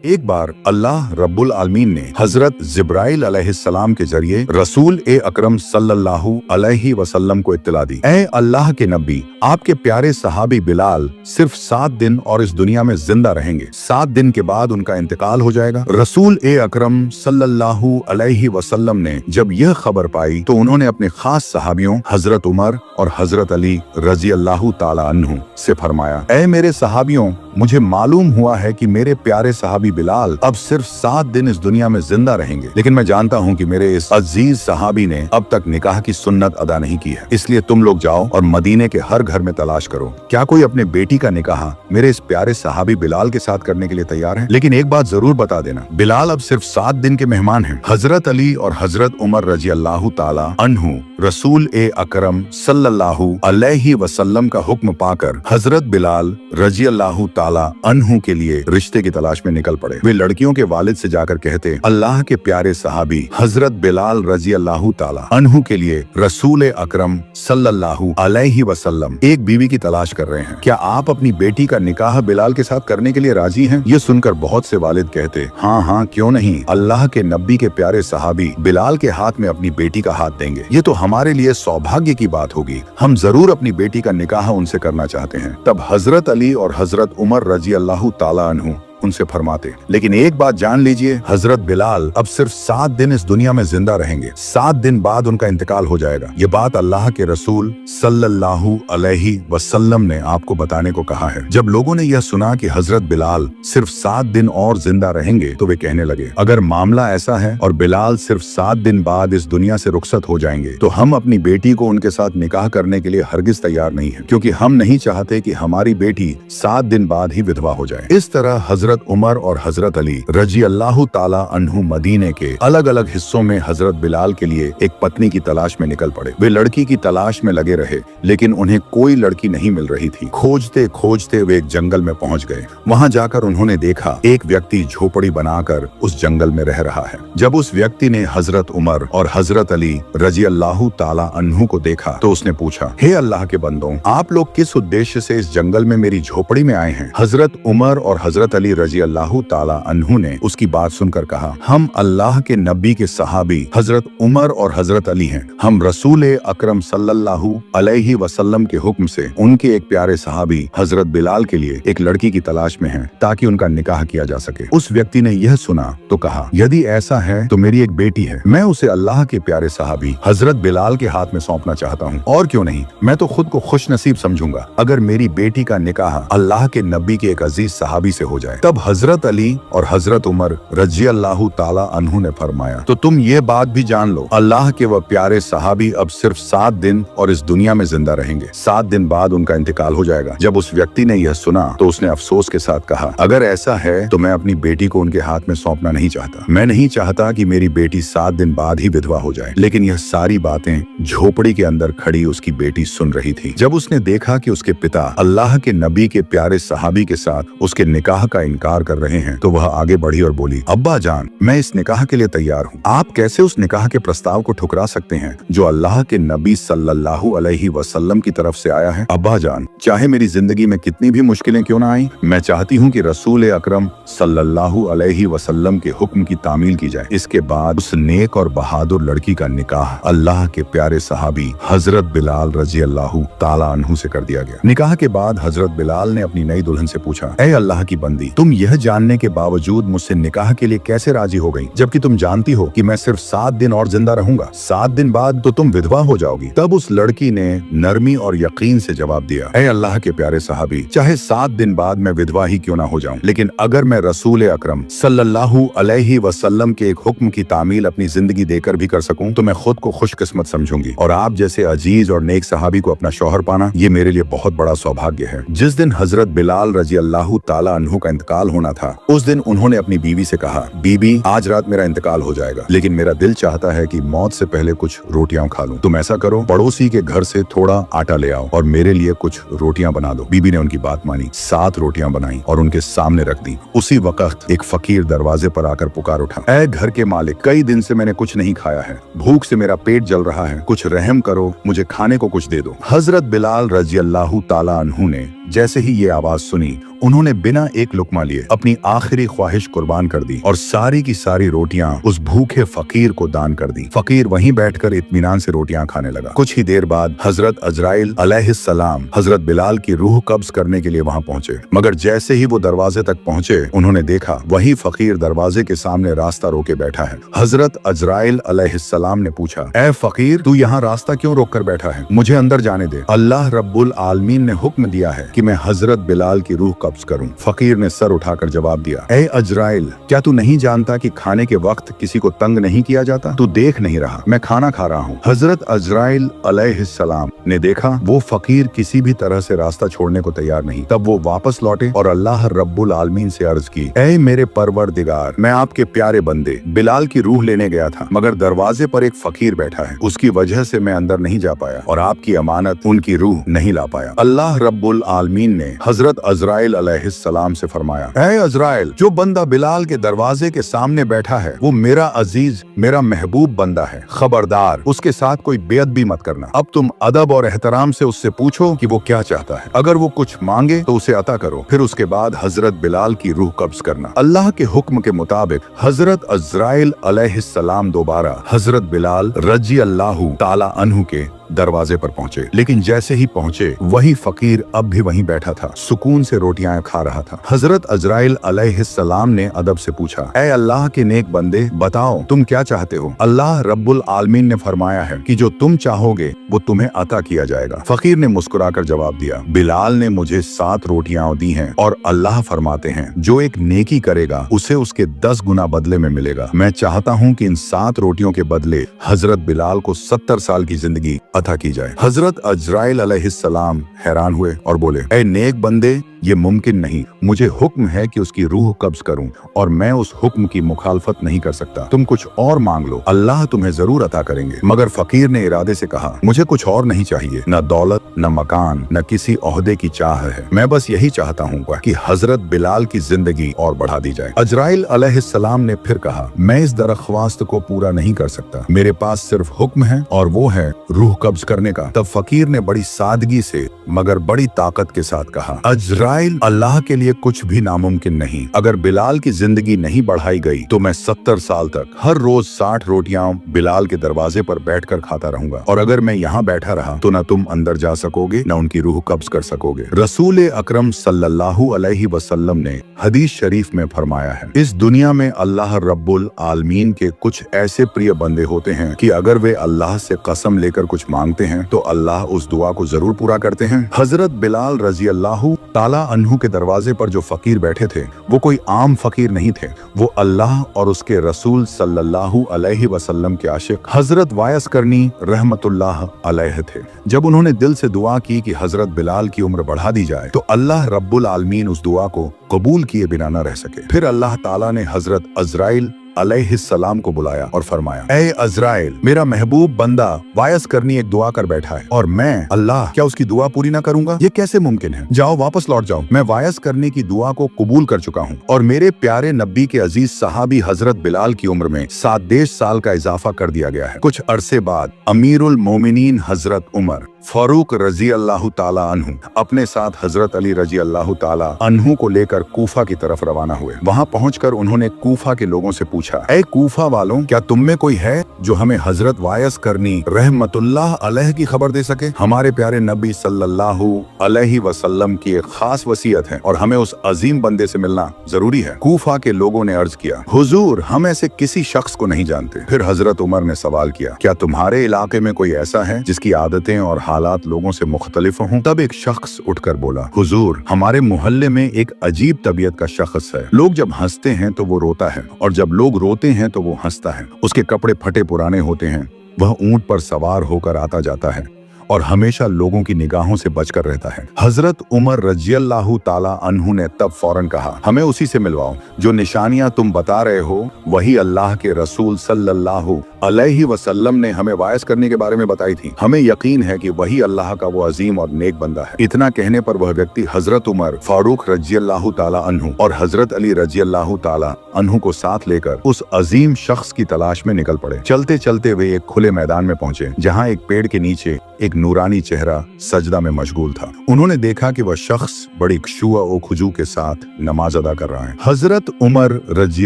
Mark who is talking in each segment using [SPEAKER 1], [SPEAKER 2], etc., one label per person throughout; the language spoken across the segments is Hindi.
[SPEAKER 1] एक बार अल्लाह रब्बुल आलमीन ने हजरत जिब्राइल अलैहिस्सलाम के जरिए रसूल ए अकरम सल्लल्लाहु अलैहि वसल्लम को इत्तला दी, ऐ अल्लाह के नबी, आपके प्यारे सहाबी बिलाल सिर्फ 7 दिन और इस दुनिया में जिंदा रहेंगे। 7 दिन के बाद उनका इंतकाल हो जाएगा। रसूल ए अकरम सल्लल्लाहु अलैहि वसल्लम ने जब यह खबर पाई तो उन्होंने अपने खास सहाबियों हजरत उमर और हजरत अली रजी अल्लाह ताला अन्हु से फरमाया, ऐ मेरे सहाबियों, मुझे मालूम हुआ है कि मेरे प्यारे सहाबी बिलाल अब सिर्फ 7 दिन इस दुनिया में जिंदा रहेंगे, लेकिन मैं जानता हूँ कि मेरे इस अजीज सहाबी ने अब तक निकाह की सुन्नत अदा नहीं की है। इसलिए तुम लोग जाओ और मदीने के हर घर में तलाश करो, क्या कोई अपने बेटी का निकाह मेरे इस प्यारे सहाबी बिलाल के साथ करने के लिए तैयार है। लेकिन एक बात जरूर बता देना, बिलाल अब सिर्फ 7 दिन के मेहमान हैं। हजरत अली और हजरत उमर रजी अल्लाह ताला अन्हु रसूल ए अकरम सल्लल्लाहु अलैहि वसल्लम का हुक्म पाकर हजरत बिलाल रजी अल्लाह ताला अन्हु के लिए रिश्ते की तलाश में निकल पड़े। वे लड़कियों के वालिद से जाकर कहते, अल्लाह के प्यारे सहाबी हजरत बिलाल रजी अल्लाह ताला अन्हु के लिए रसूल अकरम सल्लल्लाहु अलैहि वसल्लम एक बीवी की तलाश कर रहे हैं, क्या आप अपनी बेटी का निकाह बिलाल के साथ करने के लिए राजी हैं? ये सुनकर बहुत से वालिद कहते, हाँ हाँ क्यों नहीं, अल्लाह के नबी के प्यारे सहाबी बिलाल के हाथ में अपनी बेटी का हाथ देंगे, ये तो हमारे लिए सौभाग्य की बात होगी, हम जरूर अपनी बेटी का निकाह उनसे करना चाहते हैं। तब हजरत अली और हजरत उमर रजी अल्लाह ताला अन्हु उनसे फरमाते, लेकिन एक बात जान लीजिए, हजरत बिलाल अब सिर्फ 7 दिन इस दुनिया में जिंदा रहेंगे, 7 दिन बाद उनका इंतकाल हो जाएगा। ये बात अल्लाह के रसूल सल्लल्लाहु अलैहि वसल्लम ने आपको बताने को कहा है। जब लोगों ने यह सुना कि हजरत बिलाल सिर्फ 7 दिन और जिंदा रहेंगे तो वे कहने लगे, अगर मामला ऐसा है और बिलाल सिर्फ 7 दिन बाद इस दुनिया से रुखसत हो जाएंगे तो हम अपनी बेटी को उनके साथ निकाह करने के लिए हरगिज तैयार नहीं है, क्योंकि हम नहीं चाहते कि हमारी बेटी 7 दिन बाद ही विधवा हो जाए। इस तरह हजरत उमर और हजरत अली रजी अल्लाह ताला अन्हु मदीने के अलग अलग हिस्सों में हजरत बिलाल के लिए एक पत्नी की तलाश में निकल पड़े। वे लड़की की तलाश में लगे रहे, लेकिन उन्हें कोई लड़की नहीं मिल रही थी। खोजते खोजते वे एक जंगल में पहुंच गए। वहां जाकर उन्होंने देखा एक व्यक्ति झोपड़ी बनाकर उस जंगल में रह रहा है। जब उस व्यक्ति ने हजरत उमर और हजरत अली रजी अल्लाह ताला अन्हु को देखा तो उसने पूछा, हे अल्लाह के बंदों, आप लोग किस उद्देश्य से इस जंगल में मेरी झोपड़ी में आए हैं? हजरत उमर और हजरत अली रजी अल्लाह ताला अन्हु ने उसकी बात सुनकर कहा, हम अल्लाह के नबी के सहाबी हजरत उमर और हजरत अली हैं। हम रसूल अकरम सल्लल्लाहु अलैहि वसल्लम के हुक्म से उनके एक प्यारे सहाबी हजरत बिलाल के लिए एक लड़की की तलाश में हैं, ताकि उनका निकाह किया जा सके। उस व्यक्ति ने यह सुना तो कहा, यदि ऐसा है तो मेरी एक बेटी है, मैं उसे अल्लाह के प्यारे सहाबी हजरत बिलाल के हाथ में सौंपना चाहता हूँ। और क्यों नहीं, मैं तो खुद को खुश नसीब समझूंगा अगर मेरी बेटी का निकाह अल्लाह के नबी के एक अजीज सहाबी से हो जाए। तब हजरत अली और हजरत उमर रजी अल्लाह ताला अन्हु ने फरमाया, तो तुम ये बात भी जान लो, अल्लाह के वह प्यारे सहाबी अब सिर्फ 7 दिन और इस दुनिया में जिंदा रहेंगे, 7 दिन बाद उनका इंतकाल हो जाएगा। जब उस व्यक्ति ने यह सुना तो उसने अफसोस के साथ कहा, अगर ऐसा है तो मैं अपनी बेटी को उनके हाथ में सौंपना नहीं चाहता। मैं नहीं चाहता कि मेरी बेटी 7 दिन बाद ही विधवा हो जाए। लेकिन यह सारी बातें झोपड़ी के अंदर खड़ी उसकी बेटी सुन रही थी। जब उसने देखा कि उसके पिता अल्लाह के नबी के प्यारे सहाबी के साथ उसके निकाह का इनकार कर रहे हैं तो वह आगे बढ़ी और बोली, अब्बा जान, मैं इस निकाह के लिए तैयार हूँ। आप कैसे उस निकाह के प्रस्ताव को ठुकरा सकते हैं जो अल्लाह के नबी सल्लल्लाहु अलैहि वसल्लम की तरफ से आया है? अब्बा जान, चाहे मेरी जिंदगी में कितनी भी मुश्किलें क्यों ना आईं, मैं चाहती हूँ कि रसूल अकरम सल्लल्लाहु अलैहि वसल्लम के हुक्म की तामील की जाए। इसके बाद उस नेक और बहादुर लड़की का निकाह अल्लाह के प्यारे सहाबी हजरत बिलाल रजी अल्लाह ताला अन्हु से कर दिया गया। निकाह के बाद हजरत बिलाल ने अपनी नई दुल्हन से पूछा, ऐ अल्लाह की बंदी, तुम यह जानने के बावजूद मुझसे निकाह के लिए कैसे राजी हो गई, जबकि तुम जानती हो कि मैं सिर्फ 7 दिन और जिंदा रहूंगा, 7 दिन बाद तो तुम विधवा हो जाओगी। तब उस लड़की ने नरमी और यकीन से जवाब दिया, ऐ अल्लाह के प्यारे सहाबी, चाहे 7 दिन बाद मैं विधवा ही क्यों ना हो जाऊं, लेकिन अगर मैं रसूल अकरम सल्लल्लाहु अलैहि वसल्लम के एक हुक्म की तामील अपनी जिंदगी देकर भी कर सकूं तो मैं खुद को खुशकिस्मत समझूंगी। और आप जैसे अजीज और नेक सहाबी को अपना शौहर पाना ये मेरे लिए बहुत बड़ा सौभाग्य है। जिस दिन हजरत बिलाल रजी अल्लाह ताला अन्हु का इंतकाल होना था, उस दिन उन्होंने अपनी बीवी से कहा, बीबी आज रात मेरा इंतकाल हो जाएगा, लेकिन मेरा दिल चाहता है कि मौत से पहले कुछ रोटियां खा लूं। तुम ऐसा करो, पड़ोसी के घर से थोड़ा आटा ले आओ और मेरे लिए कुछ रोटियां बना दो। बीबी ने उनकी बात मानी, 7 रोटियां बनाई और उनके सामने रख दी। उसी वक्त एक फकीर दरवाजे पर आकर पुकार उठा, ऐ घर के मालिक, कई दिन से मैंने कुछ नहीं खाया है, भूख से मेरा पेट जल रहा है, कुछ रहम करो, मुझे खाने को कुछ दे दो। हजरत बिलाल रजी अल्लाह ताला अन्हु ने जैसे ही ये आवाज सुनी, उन्होंने बिना एक लुकमा लिए अपनी आखिरी ख्वाहिश कुर्बान कर दी और सारी की सारी रोटियां उस भूखे फकीर को दान कर दी। फकीर वहीं बैठकर इत्मीनान से रोटियां खाने लगा। कुछ ही देर बाद हजरत अजराइल अलैहिस्सलाम हजरत बिलाल की रूह कब्ज करने के लिए वहां पहुंचे, मगर जैसे ही वो दरवाजे तक पहुंचे, उन्होंने देखा वही फकीर दरवाजे के सामने रास्ता रोके बैठा है। हजरत अजराइल अलैहिस्सलाम ने पूछा, ए फकीर, तू यहाँ रास्ता क्यों रोक कर बैठा है? मुझे अंदर जाने दे। अल्लाह रब्बुल आलमीन ने हुक्म दिया है कि मैं हजरत बिलाल की रूह कब्ज करूं। फकीर ने सर उठाकर जवाब दिया, ए अजराइल, क्या तू नहीं जानता कि खाने के वक्त किसी को तंग नहीं किया जाता? तू देख नहीं रहा, मैं खाना खा रहा हूँ। हजरत अजराइल अलैहिस्सलाम ने देखा वो फकीर किसी भी तरह से रास्ता छोड़ने को तैयार नहीं। तब वो वापस लौटे और अल्लाह रब्बुल आलमीन से अर्ज की, ए मेरे परवरदिगार, मैं आपके प्यारे बंदे बिलाल की रूह लेने गया था, मगर दरवाजे पर एक फकीर बैठा है, उसकी वजह से मैं अंदर नहीं जा पाया और आपकी अमानत उनकी रूह नहीं ला पाया। अल्लाह रब्बुल आलमीन ने हजरत अजराइल अलैहिस्सलाम से फरमाया, ऐ अजराइल, जो बंदा बिलाल के दरवाजे के सामने बैठा है वो मेरा अजीज, मेरा महबूब बंदा है। खबरदार, उसके साथ कोई बेअदबी मत करना। अब तुम अदब और एहतराम से उससे पूछो कि वो क्या चाहता है। अगर वो कुछ मांगे तो उसे अता करो, फिर उसके बाद हजरत बिलाल की रूह कब्ज करना। अल्लाह के हुक्म के मुताबिक हजरत अजराइल अलैहिस्सलाम दोबारा हजरत बिलाल रजी अल्लाहु ताला अन्हु के दरवाजे पर पहुंचे, लेकिन जैसे ही पहुंचे वही फकीर अब भी वहीं बैठा था, सुकून से रोटियां खा रहा था। हजरत अजराइल अलैहिस्सलाम ने अदब से पूछा, ऐ अल्लाह के नेक बंदे, बताओ तुम क्या चाहते हो? अल्लाह रब्बुल आलमीन ने फरमाया है कि जो तुम चाहोगे वो तुम्हें अता किया जाएगा। फकीर ने मुस्कुराकर जवाब दिया, बिलाल ने मुझे 7 रोटियां दी हैं और अल्लाह फरमाते हैं जो एक नेकी करेगा उसे उसके 10 गुना बदले में मिलेगा। मैं चाहता हूँ कि इन 7 रोटियों के बदले हजरत बिलाल को 70 साल की जिंदगी अता की जाए। हजरत अजराइल अलैहिस्सलाम हैरान हुए और बोले, ऐ नेक बंदे, ये मुमकिन नहीं। मुझे हुक्म है कि उसकी रूह कब्ज करूं और मैं उस हुक्म की मुखालफत नहीं कर सकता। तुम कुछ और मांग लो, अल्लाह तुम्हें जरूर अता करेंगे। मगर फकीर ने इरादे से कहा, मुझे कुछ और नहीं चाहिए, न दौलत, न मकान, न किसी ओहदे की चाह है। मैं बस यही चाहता हूँ कि हजरत बिलाल की जिंदगी और बढ़ा दी जाए। अजराइल अलैहिस्सलाम ने फिर कहा, मैं इस दरख्वास्त को पूरा नहीं कर सकता, मेरे पास सिर्फ हुक्म है और वो है रूह कब्ज करने का। तब फकीर ने बड़ी सादगी से मगर बड़ी ताकत के साथ कहा, अजराइल, अल्लाह के लिए कुछ भी नामुमकिन नहीं। अगर बिलाल की जिंदगी नहीं बढ़ाई गई तो मैं 70 साल तक हर रोज 60 रोटियां बिलाल के दरवाजे पर बैठकर खाता रहूंगा, और अगर मैं यहाँ बैठा रहा तो न तुम अंदर जा सकोगे न उनकी रूह कब्ज कर सकोगे। रसूल अकरम सल्लल्लाहु अलैहि वसल्लम ने हदीस शरीफ में फरमाया है, इस दुनिया में अल्लाह रब्बुल आलमीन के कुछ ऐसे प्रिय बंदे होते हैं कि अगर वे अल्लाह से कसम लेकर कुछ मांगते हैं तो अल्लाह उस दुआ को जरूर पूरा करते हैं। हजरत बिलाल रजी अल्लाहु ताला अन्हु के दरवाजे पर जो फकीर बैठे थे वो कोई आम फकीर नहीं थे, वो अल्लाह और उसके रसूल सल्लल्लाहु अलैहि वसल्लम के आशिक हजरत वायस करनी रहमतुल्लाह अलैह थे। जब उन्होंने दिल से दुआ की कि हजरत बिलाल की उम्र बढ़ा दी जाए तो अल्लाह रब्बुल आलमीन उस दुआ को कबूल किए बिना न रह सके। फिर अल्लाह ताला ने हजरत अजराइल अलैहिस्सलाम को बुलाया और फरमाया, ऐ अजराइल, मेरा महबूब बंदा वायस करनी एक दुआ कर बैठा है और मैं अल्लाह क्या उसकी दुआ पूरी ना करूंगा? ये कैसे मुमकिन है? जाओ वापस लौट जाओ। मैं वायस करने की दुआ को कबूल कर चुका हूँ और मेरे प्यारे नब्बी के अजीज सहाबी हजरत बिलाल की उम्र में 7 साल का इजाफा कर दिया गया है। कुछ अरसे बाद अमीरुल मोमिनीन हजरत उमर फारूक रजी अल्लाह ताला अन्हु अपने साथ हजरत अली रजी अल्लाह ताला अन्हु को लेकर कूफा की तरफ रवाना हुए। वहाँ पहुंचकर उन्होंने कूफा के लोगों से पूछा, ऐ कूफा वालों, क्या तुम में कोई है जो हमें हजरत वायस करनी रहमतुल्लाह अलैह की खबर दे सके? हमारे प्यारे नबी सल्लल्लाहु अलैहि वसल्लम की एक खास वसीयत है और हमें उस अजीम बंदे से मिलना जरूरी है। कूफा के लोगों ने अर्ज किया, हुजूर, हम ऐसे किसी शख्स को नहीं जानते। फिर हजरत उमर ने सवाल किया, क्या तुम्हारे इलाके में कोई ऐसा है जिसकी आदतें और हालात लोगों से मुख्तलिफ हों? तब एक शख्स उठकर बोला, हुजूर, हमारे मोहल्ले में एक अजीब तबीयत का शख्स है। लोग जब हंसते हैं तो वो रोता है और जब लोग रोते हैं तो वो हंसता है। उसके कपड़े फटे पुराने होते हैं, वह ऊंट पर सवार होकर आता जाता है और हमेशा लोगों की निगाहों से बचकर रहता है। हजरत उमर रज़ियल्लाहु ताला अन्हु ने तब फौरन कहा, हमें उसी से मिलवाओ। जो निशानियां तुम बता रहे हो वही अल्लाह के रसूल सल्लल्लाहु अलैहि वसल्लम ने हमें वायस करने के बारे में बताई थी। हमें यकीन है कि वही अल्लाह का वो अजीम और नेक बंदा है। इतना कहने पर वह व्यक्ति हजरत उमर फारूक रज़ियल्लाहु ताला अन्हु और हजरत अली रज़ियल्लाहु ताला अन्हु को साथ लेकर उस अजीम शख्स की तलाश में निकल पड़े। चलते चलते वे एक खुले मैदान में पहुंचे जहाँ एक पेड़ के नीचे एक नूरानी चेहरा सजदा में मशगूल था। उन्होंने देखा कि वह शख्स बड़ी खुशू और खुजू के साथ नमाज अदा कर रहा है। हजरत उमर रजी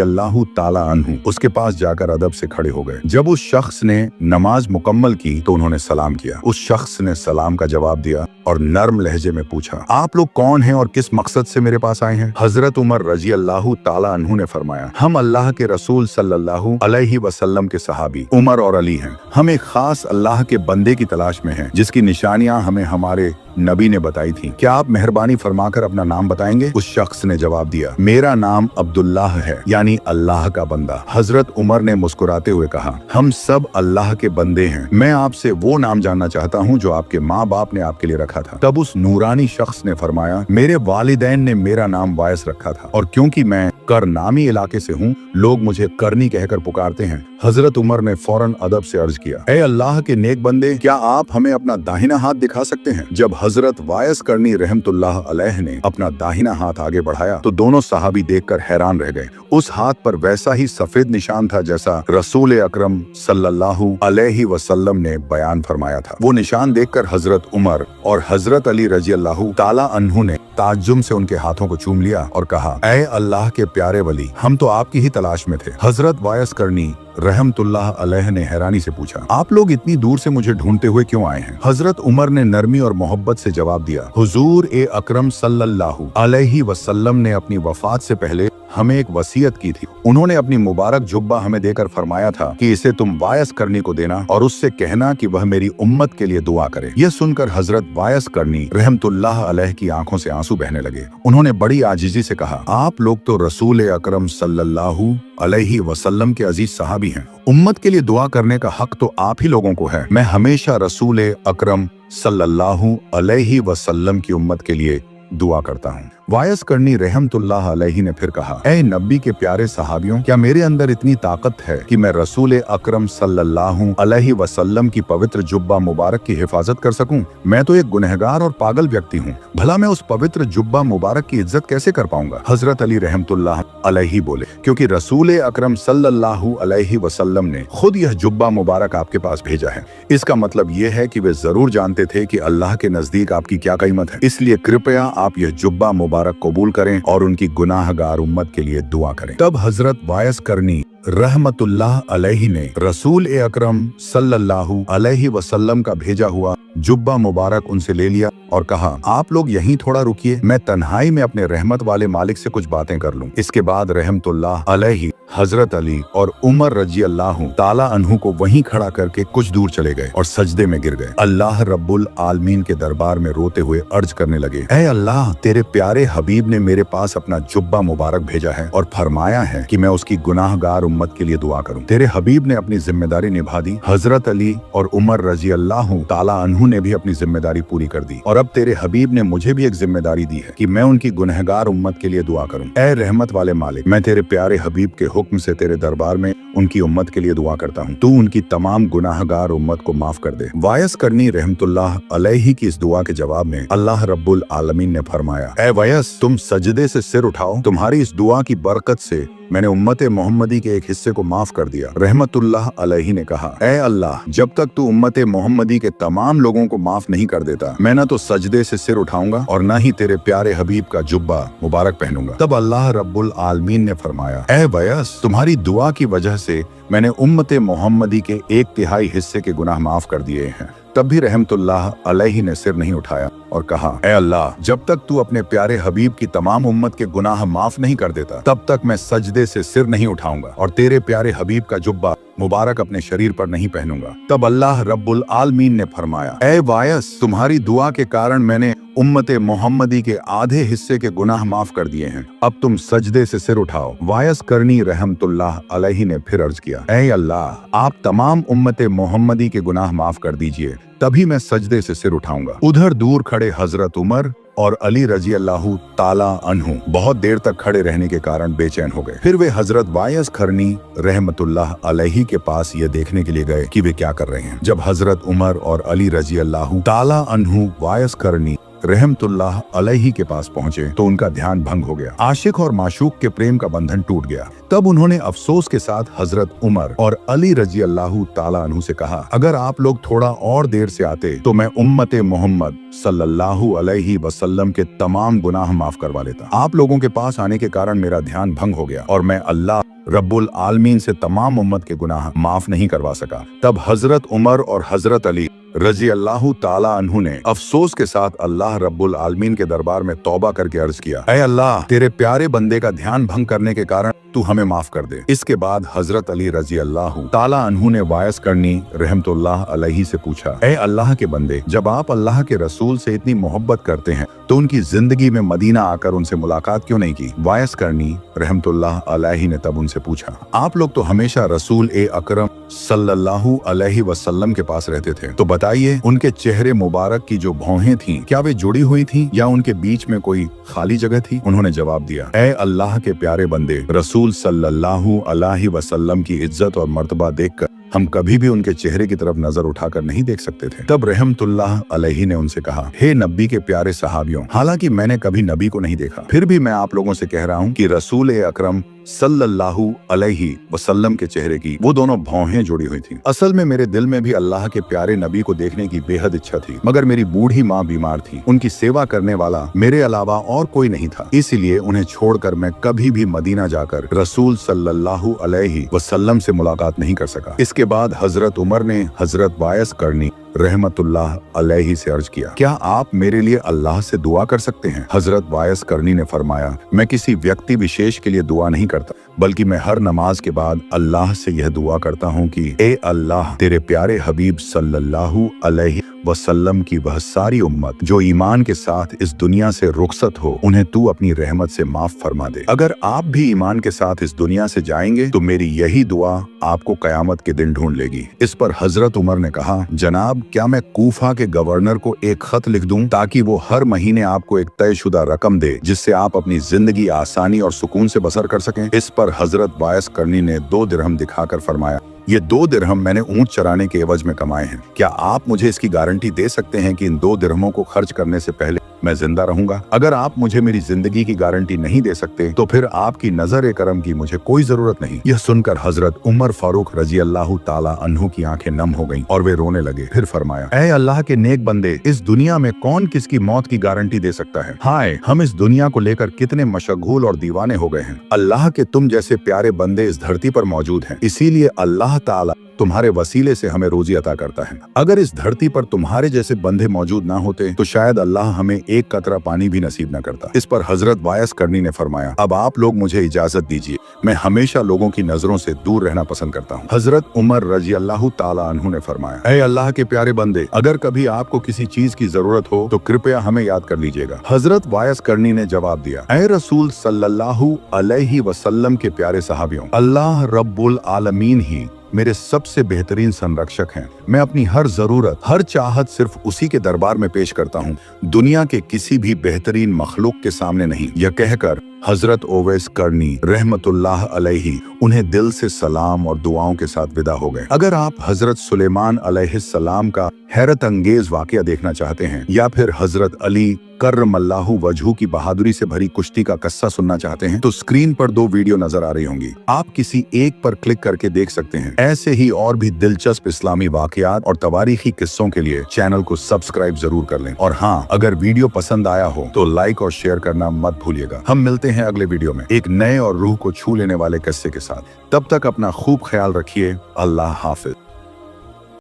[SPEAKER 1] अल्लाह ताला अन्हु उसके पास जाकर अदब से खड़े हो गए। जब उस शख्स ने नमाज मुकम्मल की तो उन्होंने सलाम किया। उस शख्स ने सलाम का जवाब दिया और नर्म लहजे में पूछा, आप लोग कौन हैं और किस मकसद से मेरे पास आए हैं? हजरत उमर रजी अल्लाह ताला अन्हु ने फरमाया, हम अल्लाह के रसूल सल्लल्लाहु अलैहि वसल्लम के सहाबी उमर और अली हैं। हम एक खास अल्लाह के बंदे की तलाश में हैं, जिसकी निशानियां हमें हमारे नबी ने बताई थी। क्या आप मेहरबानी फरमाकर अपना नाम बताएंगे? उस शख्स ने जवाब दिया, मेरा नाम अब्दुल्लाह है, यानी अल्लाह का बंदा। हजरत उमर ने मुस्कुराते हुए कहा, हम सब अल्लाह के बंदे हैं। मैं आपसे वो नाम जानना चाहता हूँ जो आपके माँ बाप ने आपके लिए रखा था। तब उस नूरानी शख्स ने फरमाया, मेरे वालिदैन ने मेरा नाम वायस रखा था और क्योंकि मैं करनामी इलाके से हूँ, लोग मुझे करनी कहकर पुकारते हैं। हजरत उमर ने फौरन अदब से अर्ज किया, ए अल्लाह के नेक बंदे, क्या आप हमें अपना दाहिना हाथ दिखा सकते हैं? जब हजरत वायस करनी रहमतुल्लाह अलैह ने अपना दाहिना हाथ आगे बढ़ाया तो दोनों सहाबी देखकर हैरान रह गए। उस हाथ पर वैसा ही सफेद निशान था जैसा रसूल अकरम सल्लल्लाहु अलैहि वसल्लम ने बयान फरमाया था। वो निशान देखकर हजरत उमर और हजरत अली रजी अल्लाह ताला अन्हु ने ताज्जुब से उनके हाथों को चूम लिया और कहा, ऐ अल्लाह के प्यारे वली, हम तो आपकी ही तलाश में थे। हजरत वायस करनी रहमतुल्लाह अलैह ने हैरानी से पूछा, आप लोग इतनी दूर से मुझे ढूंढते हुए क्यों आए हैं? हजरत उमर ने नरमी और मोहब्बत से जवाब दिया, हुजूर ए अकरम सल्लल्लाहु अलैहि वसल्लम ने अपनी वफात से पहले हमें एक वसीयत की थी। उन्होंने अपनी मुबारक जुब्बा हमें देकर फरमाया था कि इसे तुम वायस करनी को देना और उससे कहना कि वह मेरी उम्मत के लिए दुआ करे। यह सुनकर हजरत वायस करनी रहमतुल्लाह अलैह की आंखों से आंसू बहने लगे। उन्होंने बड़ी आजिजी से कहा, आप लोग तो रसूल अकरम सल्लल्लाहु अलैहि वसल्लम के अजीज सहाबी हैं। उम्मत के लिए दुआ करने का हक तो आप ही लोगों को है। मैं हमेशा रसूल अकरम सल्लल्लाहु अलैहि वसल्लम की उम्मत के लिए दुआ करता हूँ। वायस करनी रहमतुल्लाह अलैहि ने फिर कहा, ऐ नबी के प्यारे सहाबियों, क्या मेरे अंदर इतनी ताकत है कि मैं रसूल अकरम सल्लल्लाहु अलैहि वसल्लम की पवित्र जुब्बा मुबारक की हिफाजत कर सकूं? मैं तो एक गुनहगार और पागल व्यक्ति हूँ, भला मैं उस पवित्र जुब्बा मुबारक की इज्जत कैसे कर पाऊंगा? हजरत अली रहमतुल्लाह अलैहि बोले, क्योंकि रसूल अकरम सल्लल्लाहु अलैहि वसल्लम ने खुद यह जुब्बा मुबारक आपके पास भेजा है। इसका मतलब यह है कि वे जरूर जानते थे कि अल्लाह के नजदीक आपकी क्या कीमत है। इसलिए कृपया आप यह जुब्बा मुबारक कबूल करें और उनकी गुनाहगार उम्मत के लिए दुआ करें। तब हजरत वायस करनी रहमतुल्लाह अलैहि ने रसूल अकरम सल्लल्लाहु अलैहि वसल्लम का भेजा हुआ जुब्बा मुबारक उनसे ले लिया और कहा, आप लोग यहीं थोड़ा रुकिए, मैं तन्हाई में अपने रहमत वाले मालिक से कुछ बातें कर लूं। इसके बाद रहमतुल्लाह अलैहि हजरत अली और उमर रजी अल्लाह ताला अन्हु को वहीं खड़ा करके कुछ दूर चले गए और सजदे में गिर गए। अल्लाह रब्बुल आलमीन के दरबार में रोते हुए अर्ज करने लगे, ऐ अल्लाह, तेरे प्यारे हबीब ने मेरे पास अपना जुब्बा मुबारक भेजा है और फरमाया है कि मैं उसकी गुनाहगार उम्मत के लिए दुआ करूं। तेरे हबीब ने अपनी जिम्मेदारी निभा दी। हजरत अली और उमर रजी अल्लाह ताला अन्हु ने भी अपनी जिम्मेदारी पूरी कर दी और अब तेरे हबीब ने मुझे भी एक जिम्मेदारी दी है कि मैं उनकी गुनहगार उम्मत के लिए दुआ करूं। ऐ रहमत वाले मालिक, मैं तेरे प्यारे हबीब के हुक्म से तेरे दरबार में उनकी उम्मत के लिए दुआ करता हूँ, तू उनकी तमाम गुनाहगार उम्मत को माफ कर दे। वायस करनी रहमतुल्लाह अलैहि की इस दुआ के जवाब में अल्लाह रब्बुल आलमीन ने फरमाया, ऐ वायस, तुम सजदे से सिर उठाओ, तुम्हारी इस दुआ की बरकत से मैंने उम्मत मोहम्मदी के एक हिस्से को माफ कर दिया। रहमतुल्लाह अलैहि ने कहा, ऐ अल्लाह, जब तक तू उम्मत मोहम्मदी के तमाम लोगों को माफ नहीं कर देता, मैं न तो सजदे से सिर उठाऊंगा और न ही तेरे प्यारे हबीब का जुब्बा मुबारक पहनूंगा। तब अल्लाह रब्बुल आलमीन ने फरमाया, ऐ वयस, तुम्हारी दुआ की वजह से मैंने उम्मत मोहम्मदी के 1/3 हिस्से के गुनाह माफ कर दिए हैं। तब भी रहमतुल्लाह अलैहि ने सिर नहीं उठाया और कहा, ऐ अल्लाह, जब तक तू अपने प्यारे हबीब की तमाम उम्मत के गुनाह माफ नहीं कर देता, तब तक मैं सजदे से सिर नहीं उठाऊंगा और तेरे प्यारे हबीब का जुब्बा मुबारक अपने शरीर पर नहीं पहनूंगा। तब अल्लाह रब्बुल आलमीन ने फरमाया, ऐ वायस, तुम्हारी दुआ के कारण मैंने उम्मत मोहम्मदी के आधे हिस्से के गुनाह माफ कर दिए हैं, अब तुम सजदे से सिर उठाओ। वायस करनी रहमतुल्लाह अलैहि ने फिर अर्ज किया, ऐ अल्लाह, आप तमाम उम्मत मोहम्मदी के गुनाह माफ कर दीजिए, तभी मैं सजदे से सिर उठाऊंगा। उधर दूर खड़े हजरत उमर और अली रजी अल्लाह ताला अन्हु बहुत देर तक खड़े रहने के कारण बेचैन हो गए। फिर वे हजरत वायस करनी रहमतुल्लाह अलैहि के पास ये देखने के लिए गए कि वे क्या कर रहे हैं। जब हजरत उमर और अली रजी अल्लाह ताला अन्हु वायस करनी रहमतुल्लाह अलैहि के पास पहुंचे तो उनका ध्यान भंग हो गया। आशिक और माशूक के प्रेम का बंधन टूट गया। तब उन्होंने अफसोस के साथ हजरत उमर और अली रजी अल्लाह ताला अन्हु से कहा, अगर आप लोग थोड़ा और देर से आते तो मैं उम्मते मोहम्मद सल्लल्लाहु अलैहि वसल्लम के तमाम गुनाह माफ करवा लेता। आप लोगों के पास आने के कारण मेरा ध्यान भंग हो गया और मैं अल्लाह रब्बुल आलमीन से तमाम उम्मत के गुनाह माफ नहीं करवा सका। तब हजरत उमर और हजरत अली रजी अल्लाह ताला अन्हु ने अफसोस के साथ अल्लाह रब्बुल आलमीन के दरबार में तौबा करके अर्ज किया, ऐ अल्लाह, तेरे प्यारे बंदे का ध्यान भंग करने के कारण तू हमें माफ कर दे। इसके बाद हजरत अली रजी अल्लाह ताला अन्हु ने वायस करनी रहमतुल्लाह अलैहि से पूछा, ऐ अल्लाह के बंदे, जब आप अल्लाह के रसूल से इतनी मोहब्बत करते हैं तो उनकी जिंदगी में मदीना आकर उनसे मुलाकात क्यों नहीं की? वायस करनी रहमतुल्लाह अलैहि ने तब उनसे पूछा, आप लोग तो हमेशा रसूल ए अकरम सल्लल्लाहु अलैहि वसल्लम के पास रहते थे, तो बताइए उनके चेहरे मुबारक की जो भौहें थीं, क्या वे जुड़ी हुई थीं या उनके बीच में कोई खाली जगह थी? उन्होंने जवाब दिया, ऐ अल्लाह के प्यारे बंदे, रसूल सल्लल्लाहु अलैहि वसल्लम की इज्जत और मर्तबा देखकर हम कभी भी उनके चेहरे की तरफ नजर उठाकर नहीं देख सकते थे। तब रहमतुल्लाह अलैहि ने उनसे कहा, हे नबी के प्यारे सहाबियों, हालांकि मैंने कभी नबी को नहीं देखा, फिर भी मैं आप लोगों से कह रहा हूँ कि रसूल अकरम सल्लल्लाहु अलैहि वसल्लम के चेहरे की वो दोनों भौहें जुड़ी हुई थी। असल में मेरे दिल में भी अल्लाह के प्यारे नबी को देखने की बेहद इच्छा थी, मगर मेरी बूढ़ी माँ बीमार थी, उनकी सेवा करने वाला मेरे अलावा और कोई नहीं था, इसलिए उन्हें छोड़कर मैं कभी भी मदीना जाकर रसूल सल्लल्लाहु अलैहि वसल्लम से मुलाकात नहीं कर सका। इसके बाद हजरत उमर ने हजरत वायस करनी रहमतुल्लाह अलैहि से अर्ज किया, क्या आप मेरे लिए अल्लाह से दुआ कर सकते हैं? हजरत वायस करनी ने फरमाया, मैं किसी व्यक्ति विशेष के लिए दुआ नहीं करता, बल्कि मैं हर नमाज के बाद अल्लाह से यह दुआ करता हूँ कि ए अल्लाह, तेरे प्यारे हबीब सल्लल्लाहु अलैहि वसल्लम की वह सारी उम्मत जो ईमान के साथ इस दुनिया से रुखसत हो, उन्हें तू अपनी रहमत से माफ फरमा दे। अगर आप भी ईमान के साथ इस दुनिया से जाएंगे तो मेरी यही दुआ आपको कयामत के दिन ढूंढ लेगी। इस पर हजरत उमर ने कहा, जनाब, क्या मैं कूफा के गवर्नर को एक खत लिख दूं ताकि वो हर महीने आपको एक तयशुदा रकम दे जिससे आप अपनी जिंदगी आसानी और सुकून से बसर कर सकें? इस पर हजरत वायस करनी ने 2 दिरहम दिखाकर फरमाया, ये 2 दिरहम मैंने ऊंट चराने के एवज में कमाए हैं। क्या आप मुझे इसकी गारंटी दे सकते हैं कि इन 2 दिरहमों को खर्च करने से पहले मैं जिंदा रहूंगा? अगर आप मुझे मेरी जिंदगी की गारंटी नहीं दे सकते तो फिर आपकी नजर करम की मुझे कोई जरूरत नहीं। यह सुनकर हजरत उमर फारूक रजी अल्लाह ताला अन्हु की आंखें नम हो गईं और वे रोने लगे। फिर फरमाया, ऐ अल्लाह के नेक बंदे, इस दुनिया में कौन किसकी मौत की गारंटी दे सकता है? हाय, हम इस दुनिया को लेकर कितने मशगूल और दीवाने हो गए हैं। अल्लाह के तुम जैसे प्यारे बंदे इस धरती पर मौजूद हैं, इसीलिए अल्लाह ताला तुम्हारे वसीले से हमें रोजी अता करता है। अगर इस धरती पर तुम्हारे जैसे बंदे मौजूद ना होते तो शायद अल्लाह हमें एक कतरा पानी भी नसीब न करता। इस पर हजरत वायस करनी ने फरमाया, अब आप लोग मुझे इजाजत दीजिए, मैं हमेशा लोगों की नजरों से दूर रहना पसंद करता हूँ। हजरत उमर रजी अल्लाह ताला अन्हु ने फरमाया, ऐ अल्लाह के प्यारे बंदे, अगर कभी आपको किसी चीज की जरूरत हो तो कृपया हमें याद कर लीजिएगा। हजरत वायस करनी ने जवाब दिया, ऐ रसूल सल्लल्लाहु अलैहि वसल्लम के प्यारे सहाबियों, अल्लाह रब्बुल आलमीन ही मेरे सबसे बेहतरीन संरक्षक हैं। मैं अपनी हर जरूरत, हर चाहत सिर्फ उसी के दरबार में पेश करता हूँ, दुनिया के किसी भी बेहतरीन मखलूक के सामने नहीं। यह कहकर हजरत ओवैस करनी रहमतुल्लाह अलैहि उन्हें दिल से सलाम और दुआओं के साथ विदा हो गए। अगर आप हजरत सुलेमान अलैहिस्सलाम का हैरत अंगेज वाकया देखना चाहते हैं या फिर हजरत अली कर्रमल्लाहु वजहू की बहादुरी से भरी कुश्ती का किस्सा सुनना चाहते हैं तो स्क्रीन पर 2 वीडियो नजर आ रही होंगी, आप किसी एक पर क्लिक करके देख सकते हैं। ऐसे ही और भी दिलचस्प इस्लामी वाकयात और तवारीखी किस्सों के लिए चैनल को सब्सक्राइब जरूर कर लें। और हाँ, अगर वीडियो पसंद आया हो तो लाइक और शेयर करना मत भूलिएगा। हम मिलते हैं अगले वीडियो में एक नए और रूह को छू लेने वाले किस्से के साथ। तब तक अपना खूब ख्याल रखिए। अल्लाह हाफिज।